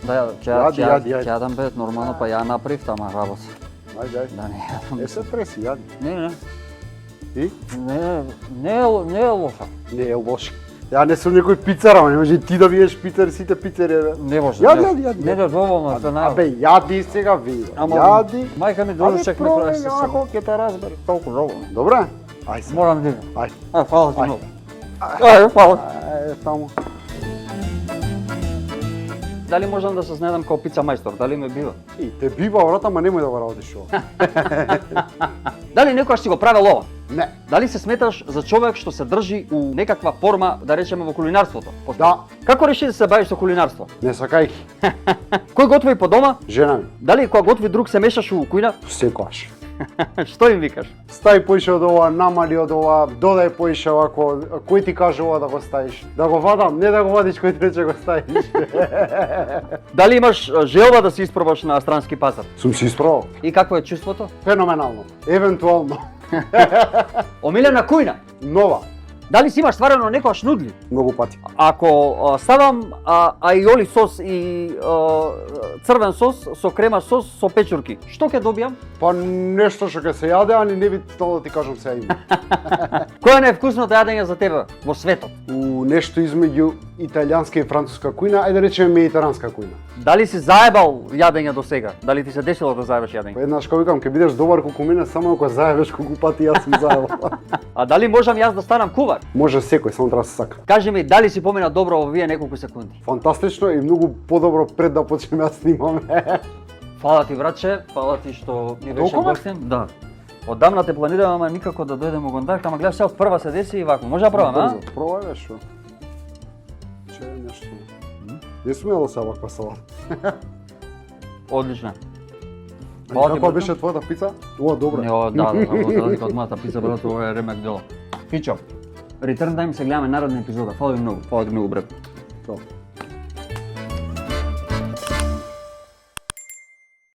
Да, Јади. ќе јадам бе, нормално, па ја направив тама работа. Ајде. Да не јадам. Се треси, јади. Не. И? Не е лоша. Не е лош. Ја не сум некој пицар, ама не може ти да видиш пицар, сите пицари. Не може. Јади. Не доволно, да најавам. Абе, јади сега ви. Ама, Јади. Мајка ми дружечек ми прави се Ако ќе те разбере, толку доволно. Добре? Ајде. Морам да идам. Ајде. Фала ти многу. Фала. Таму. Дали можам да се знајдам као пица мајстор? Дали ме бива? И те бива врата, ма немој да го работиш ова. Дали некојаш си го правел ова? Не. Дали се сметаш за човек што се држи у некаква форма, да речеме во кулинарството? Да. Како реши да се бавиш со кулинарство? Не сакајки. Кој готви по дома? Жена ми. Дали кога готви друг се мешаш у кујна? Секогаш. Што им викаш? Стај поише од ова, намали од ова, додај поише овако, кој ти каже ова да го ставиш? Да го вадам, не да го вадиш кој ти рече го ставиш. Дали имаш желба да се испробаш на странски пазар? Сум се испробал. И какво е чувството? Феноменално. Евентуално. Омилена кујна? Нова. Дали си имаш стварено некојаш нудли? Многу пати. Ако ставам аиоли сос и црвен сос со крема сос со печурки, што ќе добијам? Па нешто што ќе се јаде, али не би тоа да ти кажам сега име. Кој е највкусното јадење за тебе во светот? У нешто измеѓу италијанска и француска кујна, ајде да речеме медитеранска кујна. Дали си заебал јадење до сега? Дали ти се десило да заебаш јадење? Еднаш кога викам, ќе бидеш добар колку мене, само ако заебеш колку пати јас сум заебал. А дали можам јас да станам кувар? Може секој, само треба да се сака. Кажи ми, дали си помина добро во овие неколку секунди? Фантастично и многу подобро пред да почнеме да снимаме. Фала ти, братче, фала ти што ми беше Толкова? гостин. Да. Одамна те планирам, ама никако да дојдем во контакт, ама гледаш, сега од прва се деси и вако. Може да пробаме, а? Пробај нешто. Че нешто. Не сум јадол сега ваква салата. Одлично. Каква беше твојата пица? Ова добра. Не, да, од мојата пица, брат, ова е ремек дело. Фичо, Return Time се гледаме народна епизода. Фала ви многу, брат. Чао.